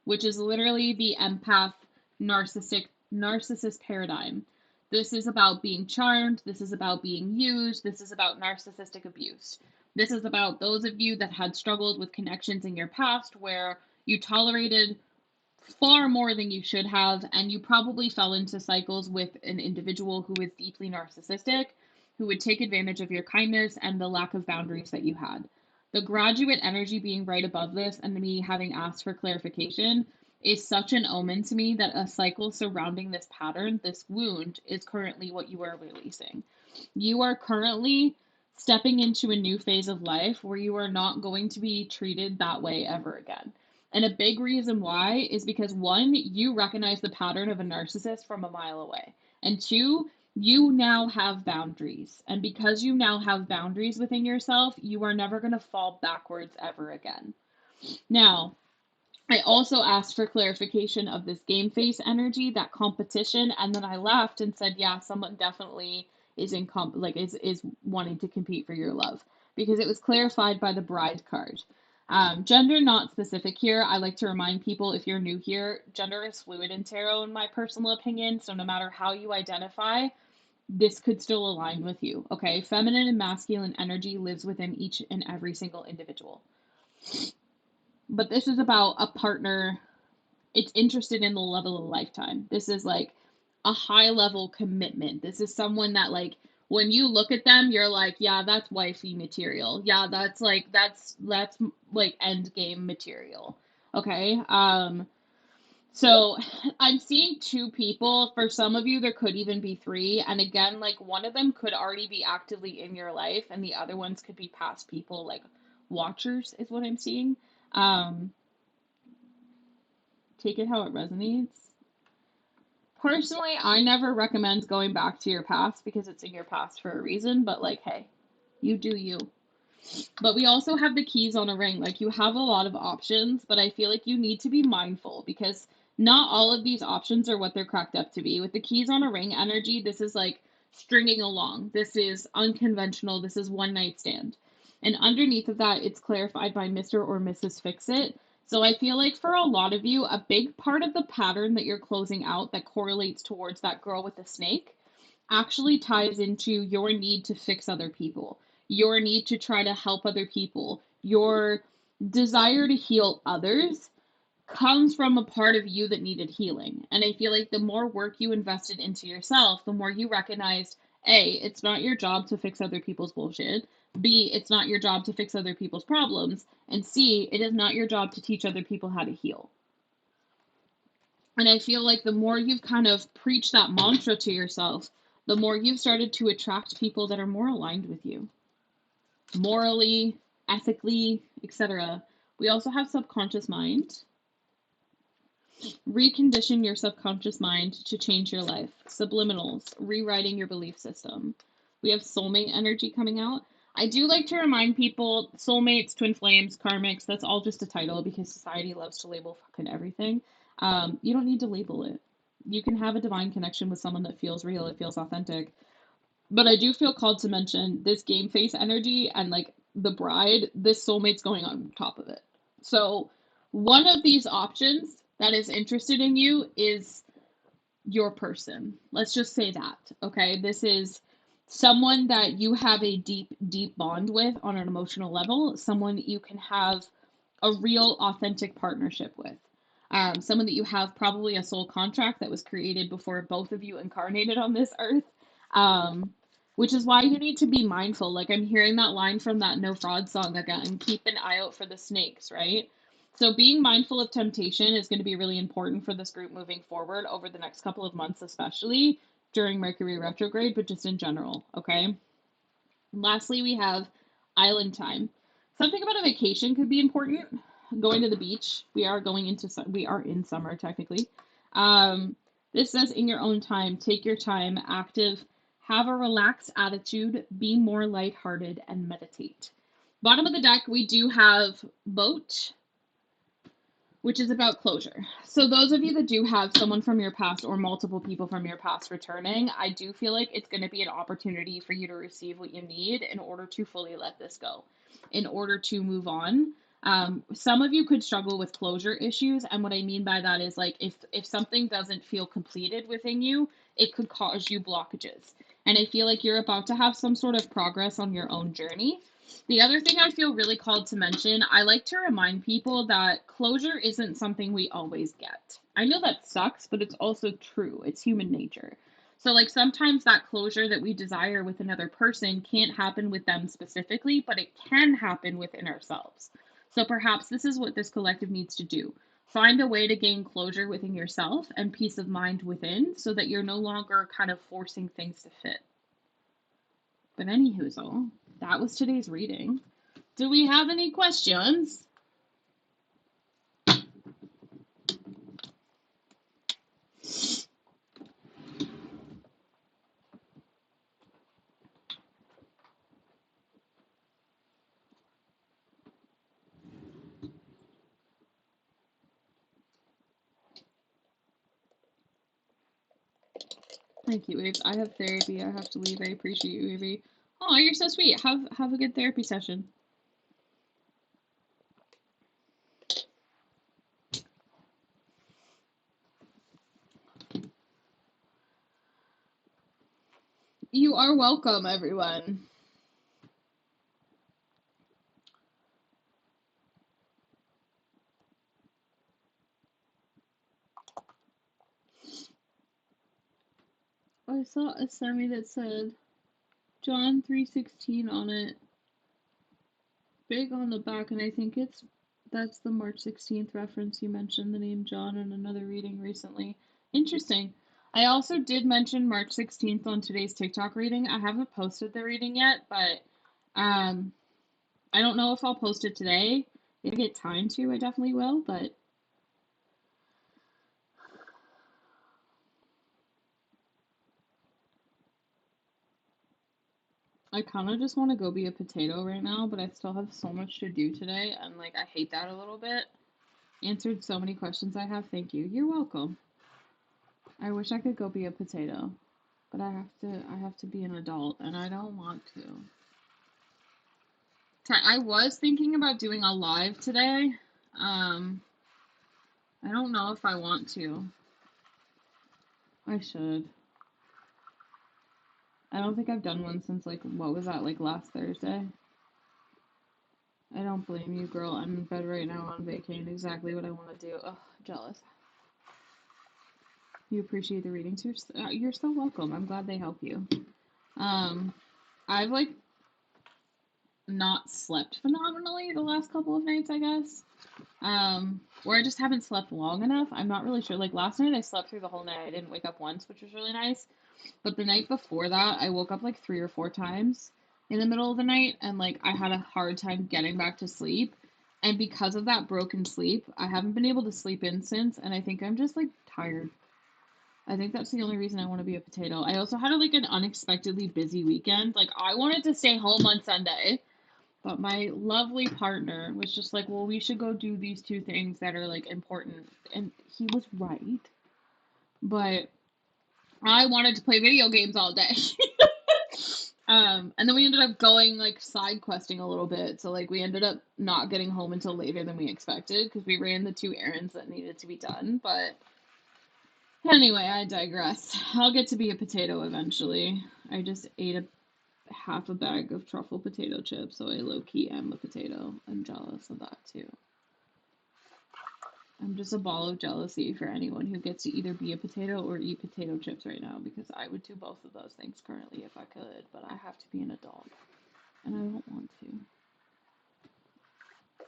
which is literally the empath narcissist paradigm. This is about being charmed. This is about being used. This is about narcissistic abuse. This is about those of you that had struggled with connections in your past where you tolerated far more than you should have, and you probably fell into cycles with an individual who is deeply narcissistic, who would take advantage of your kindness and the lack of boundaries that you had. The graduate energy being right above this and me having asked for clarification is such an omen to me that a cycle surrounding this pattern, this wound, is currently what you are releasing. You are currently stepping into a new phase of life where you are not going to be treated that way ever again. And a big reason why is because one, you recognize the pattern of a narcissist from a mile away. And two, you now have boundaries. And because you now have boundaries within yourself, you are never going to fall backwards ever again. Now, I also asked for clarification of this game face energy, that competition, and then I left and said, yeah, someone definitely is in is wanting to compete for your love, because it was clarified by the bride card. Gender not specific here. I like to remind people, if you're new here, gender is fluid in tarot in my personal opinion. So no matter how you identify, this could still align with you. Okay, feminine and masculine energy lives within each and every single individual. But this is about a partner. It's interested in the level of a lifetime. This is like a high level commitment. This is someone that, like, when you look at them, you're like, yeah, that's wifey material. Yeah, that's like end game material. Okay. So I'm seeing two people. For some of you, there could even be three. And again, like, one of them could already be actively in your life, and the other ones could be past people, like watchers, is what I'm seeing. Um, take it how it resonates. Personally, I never recommend going back to your past because it's in your past for a reason, but like, hey, you do you. But we also have the keys on a ring. Like, you have a lot of options, but I feel like you need to be mindful because not all of these options are what they're cracked up to be. With the keys on a ring energy, this is like stringing along. This is unconventional. This is one night stand. And underneath of that, it's clarified by Mr. or Mrs. Fix It. So I feel like for a lot of you, a big part of the pattern that you're closing out that correlates towards that girl with the snake actually ties into your need to fix other people, your need to try to help other people, your desire to heal others comes from a part of you that needed healing. And I feel like the more work you invested into yourself, the more you recognized, A, it's not your job to fix other people's bullshit. B, it's not your job to fix other people's problems. And C, it is not your job to teach other people how to heal. And I feel like the more you've kind of preached that mantra to yourself, the more you've started to attract people that are more aligned with you, morally, ethically, etc. We also have subconscious mind. Recondition your subconscious mind to change your life. Subliminals, rewriting your belief system. We have soulmate energy coming out. I do like to remind people, soulmates, twin flames, karmics, that's all just a title because society loves to label fucking everything. You don't need to label it. You can have a divine connection with someone that feels real, it feels authentic. But I do feel called to mention this game face energy and like the bride, this soulmate's going on top of it. So one of these options that is interested in you is your person. Let's just say that. Okay. This is someone that you have a deep, deep bond with on an emotional level, someone you can have a real, authentic partnership with. Someone that you have probably a soul contract that was created before both of you incarnated on this earth. Um, which is why you need to be mindful. Like, I'm hearing that line from that No Fraud song again, keep an eye out for the snakes, right? So being mindful of temptation is going to be really important for this group moving forward over the next couple of months, especially during Mercury retrograde, but just in general, okay? And lastly, we have island time. Something about a vacation could be important. Going to the beach. We are in summer technically. This says in your own time, take your time, active, have a relaxed attitude, be more lighthearted, and meditate. Bottom of the deck, we do have boat, which is about closure. So those of you that do have someone from your past or multiple people from your past returning, I do feel like it's going to be an opportunity for you to receive what you need in order to fully let this go, in order to move on. Some of you could struggle with closure issues, and what I mean by that is, like, if something doesn't feel completed within you, it could cause you blockages. And I feel like you're about to have some sort of progress on your own journey. The other thing I feel really called to mention, I like to remind people that closure isn't something we always get. I know that sucks, but it's also true. It's human nature. So, like, sometimes that closure that we desire with another person can't happen with them specifically, but it can happen within ourselves. So, perhaps this is what this collective needs to do. Find a way to gain closure within yourself and peace of mind within so that you're no longer kind of forcing things to fit. But anywho, that was today's reading. Do we have any questions? Thank you, Abe. I have therapy. I have to leave. I appreciate you, Abe. Oh, you're so sweet. Have a good therapy session. You are welcome, everyone. I saw a semi that said John 3:16 on it, big on the back, and I think that's the March 16th reference. You mentioned the name John in another reading recently. Interesting. I also did mention March 16th on today's TikTok reading. I haven't posted the reading yet, but I don't know if I'll post it today. If I get time to, I definitely will, but I kind of just want to go be a potato right now, but I still have so much to do today, and like I hate that a little bit. Answered so many questions I have. Thank you. You're welcome. I wish I could go be a potato, but I have to be an adult, and I don't want to. I was thinking about doing a live today. Um, I don't know if I want to. I should. I don't think I've done one since like what was that, like last Thursday? I don't blame you, girl. I'm in bed right now on vacation. Exactly what I want to do. Ugh, jealous. You appreciate the readings. You're so welcome. I'm glad they help you. Um, I've like not slept phenomenally the last couple of nights, I guess. Or I just haven't slept long enough. I'm not really sure. Like last night, I slept through the whole night. I didn't wake up once, which was really nice. But the night before that, I woke up like 3 or 4 times in the middle of the night, and like I had a hard time getting back to sleep. And because of that broken sleep, I haven't been able to sleep in since, and I think I'm just like tired. I think that's the only reason I want to be a potato. I also had like an unexpectedly busy weekend. Like I wanted to stay home on Sunday, but my lovely partner was just like, "Well, we should go do these two things that are like important." And he was right. But I wanted to play video games all day. And then we ended up going like side questing a little bit. So like we ended up not getting home until later than we expected because we ran the two errands that needed to be done. But anyway, I digress. I'll get to be a potato eventually. I just ate a half a bag of truffle potato chips, so I low key am a potato. I'm jealous of that too. I'm just a ball of jealousy for anyone who gets to either be a potato or eat potato chips right now because I would do both of those things currently if I could, but I have to be an adult and I don't want to.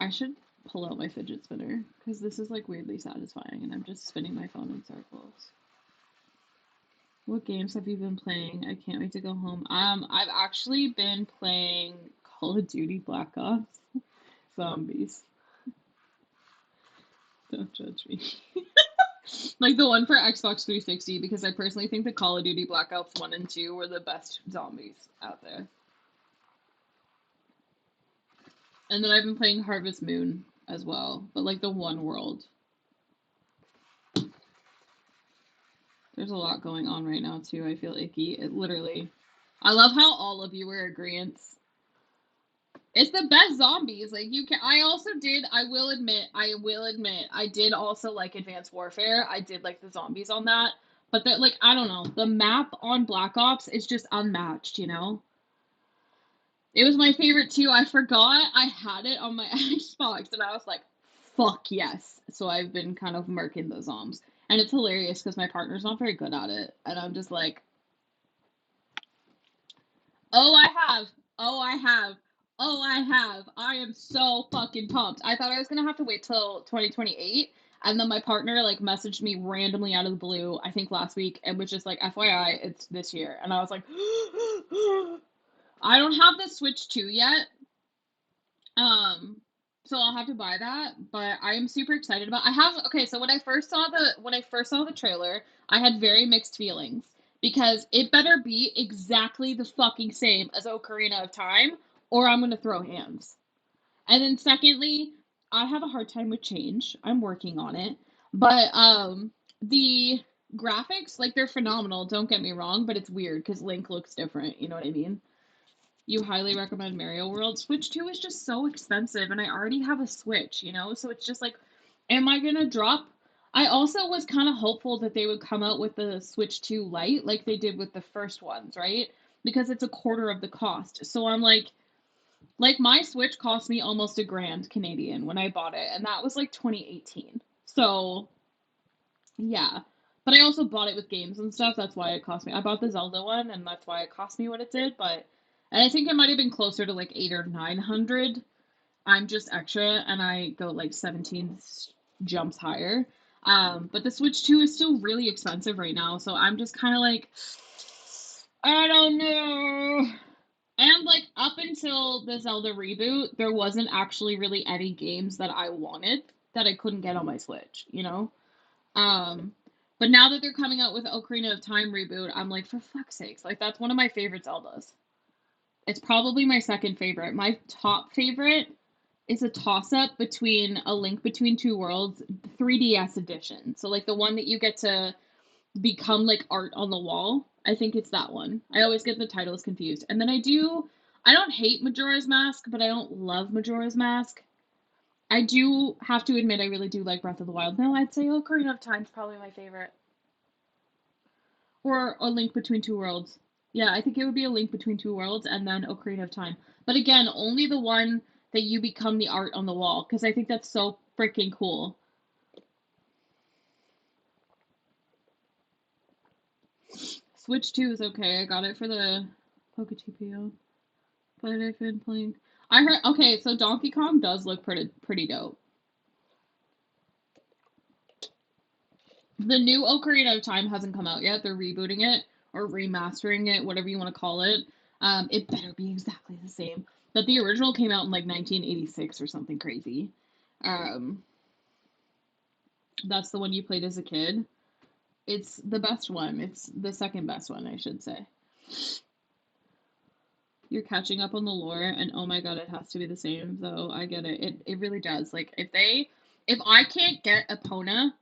I should pull out my fidget spinner because this is like weirdly satisfying and I'm just spinning my phone in circles. What games have you been playing? I can't wait to go home. I've actually been playing Call of Duty Black Ops Zombies. Don't judge me. Like the one for Xbox 360 because I personally think the Call of Duty Black Ops 1 and 2 were the best zombies out there. And then I've been playing Harvest Moon as well, but like the one world. There's a lot going on right now too. I feel icky. It literally. I love how all of you were agreeants. It's the best zombies. Like you can. I also did. I will admit. I did also like Advanced Warfare. I did like the zombies on that. But that, like, I don't know. The map on Black Ops is just unmatched. You know. It was my favorite too. I forgot I had it on my Xbox and I was like, fuck yes. So I've been kind of marking those zombs. And it's hilarious because my partner's not very good at it. And I'm just like, oh, I have. Oh, I have. Oh, I have. I am so fucking pumped. I thought I was gonna have to wait till 2028, and then my partner like messaged me randomly out of the blue, I think last week, and was just like, FYI, it's this year. And I was like, I don't have the Switch 2 yet. Um, so I'll have to buy that, but I am super excited about. I have okay, so when I first saw the trailer, I had very mixed feelings because it better be exactly the fucking same as Ocarina of Time or I'm going to throw hands. And then secondly, I have a hard time with change. I'm working on it. But the graphics, like they're phenomenal, don't get me wrong, but it's weird cuz Link looks different, you know what I mean? You highly recommend Mario World. Switch 2 is just so expensive, and I already have a Switch, you know? So it's just like, am I gonna drop? I also was kind of hopeful that they would come out with the Switch 2 Lite like they did with the first ones, right? Because it's a quarter of the cost. So I'm like my Switch cost me almost a grand Canadian when I bought it, and that was like 2018. So yeah. But I also bought it with games and stuff. That's why it cost me. I bought the Zelda one, and that's why it cost me what it did. But and I think it might have been closer to like 8 or 900. I'm just extra, and I go like 17 jumps higher. But the Switch 2 is still really expensive right now, so I'm just kind of like, I don't know. And like up until the Zelda reboot, there wasn't actually really any games that I wanted that I couldn't get on my Switch, you know? Um, but now that they're coming out with Ocarina of Time reboot, I'm like, for fuck's sakes, like that's one of my favorite Zeldas. It's probably my second favorite. My top favorite is a toss up between A Link Between Two Worlds 3DS edition. So like the one that you get to become like art on the wall. I think it's that one. I always get the titles confused. And then I don't hate Majora's Mask, but I don't love Majora's Mask. I do have to admit I really do like Breath of the Wild. No, I'd say Ocarina of Time's probably my favorite. Or A Link Between Two Worlds. Yeah, I think it would be A Link Between Two Worlds and then Ocarina of Time. But again, only the one that you become the art on the wall because I think that's so freaking cool. Switch 2 is okay. I got it for the Poketopia. But I've been playing. I heard okay, so Donkey Kong does look pretty dope. The new Ocarina of Time hasn't come out yet. They're rebooting it or remastering it, whatever you want to call it. It better be exactly the same. But the original came out in like 1986 or something crazy. Um, that's the one you played as a kid. It's the best one. It's the second best one, I should say. You're catching up on the lore, and oh my god, it has to be the same. So I get it. It really does. Like if I can't get Epona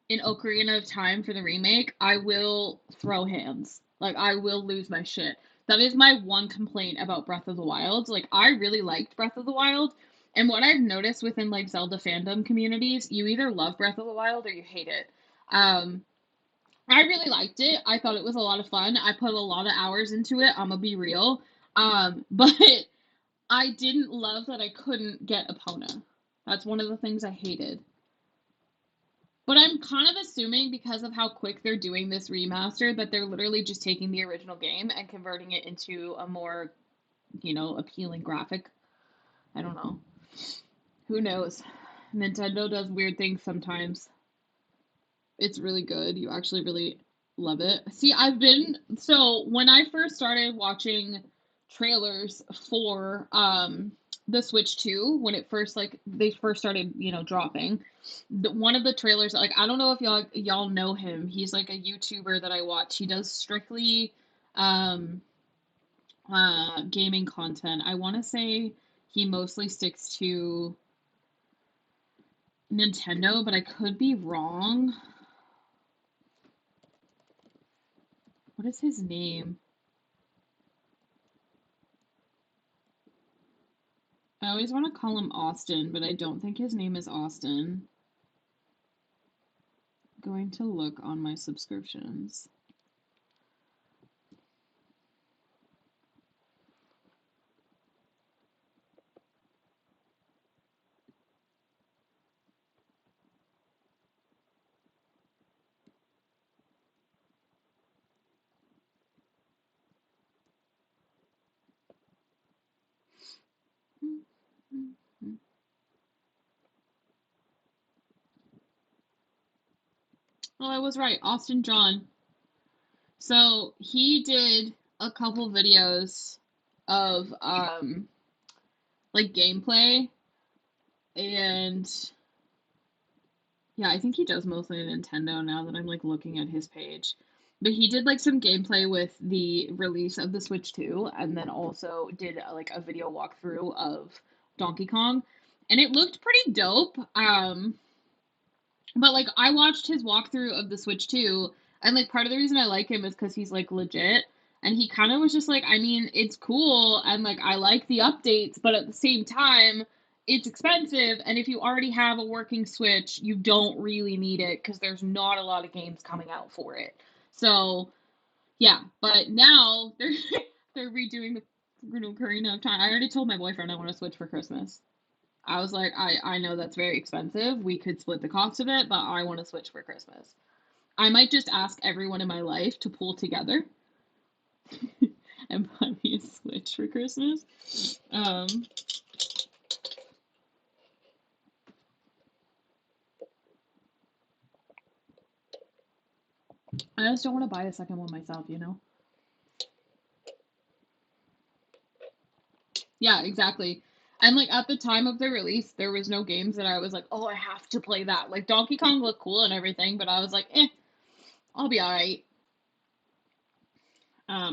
in Ocarina of Time for the remake, I will throw hands. Like I will lose my shit. That is my one complaint about Breath of the Wild. Like I really liked Breath of the Wild, and what I've noticed within like Zelda fandom communities, you either love Breath of the Wild or you hate it. Um, I really liked it. I thought it was a lot of fun. I put a lot of hours into it. I'm gonna be real. But I didn't love that I couldn't get Epona. That's one of the things I hated. But I'm kind of assuming because of how quick they're doing this remaster that they're literally just taking the original game and converting it into a more, appealing graphic. I don't know. Who knows? Nintendo does weird things sometimes. It's really good. You actually really love it. See, so when I first started watching trailers for the Switch 2 when it first like they first started, dropping. One of the trailers like I don't know if y'all know him. He's like a YouTuber that I watch. He does strictly um gaming content. I want to say he mostly sticks to Nintendo, but I could be wrong. What is his name? I always want to call him Austin, but I don't think his name is Austin. Going to look on my subscriptions. Well, I was right. Austin John. So he did a couple videos of like gameplay, and yeah, I think he does mostly Nintendo now that I'm like looking at his page. But he did like some gameplay with the release of the Switch 2 and then also did like a video walkthrough of Donkey Kong, and it looked pretty dope. But like I watched his walkthrough of the Switch 2, and like part of the reason I like him is because he's like legit. And he kind of was just like, I mean, it's cool and like I like the updates, but at the same time, it's expensive. And if you already have a working Switch, you don't really need it because there's not a lot of games coming out for it. So yeah, but now they're they're redoing the Ocarina of Time. I already told my boyfriend I want to Switch for Christmas. I was like, I know that's very expensive. We could split the cost of it, but I want to Switch for Christmas. I might just ask everyone in my life to pull together and buy me a Switch for Christmas. I just don't want to buy a second one myself, you know? Yeah, exactly. And like at the time of the release, there was no games that I was like, oh, I have to play that. Like Donkey Kong looked cool and everything, but I was like, I'll be all right.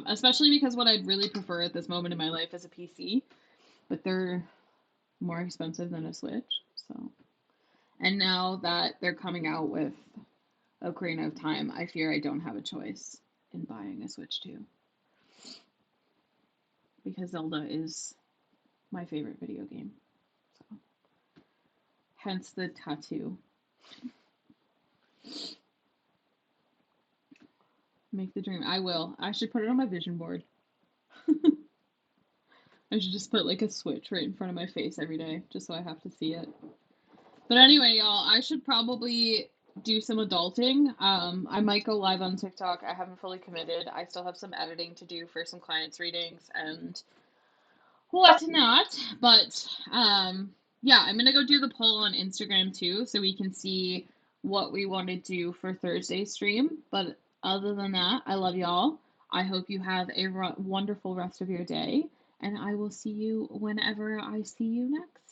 Especially because what I'd really prefer at this moment in my life is a PC, but they're more expensive than a Switch. So, and now that they're coming out with Ocarina of Time, I fear I don't have a choice in buying a Switch 2 because Zelda is my favorite video game. So, hence the tattoo. Make the dream. I will. I should put it on my vision board. I should just put like a Switch right in front of my face every day just so I have to see it. But anyway, y'all, I should probably do some adulting. I might go live on TikTok. I haven't fully committed. I still have some editing to do for some clients' readings and whatnot. But yeah, I'm gonna go do the poll on Instagram too, so we can see what we want to do for Thursday's stream. But other than that, I love y'all. I hope you have a wonderful rest of your day, and I will see you whenever I see you next.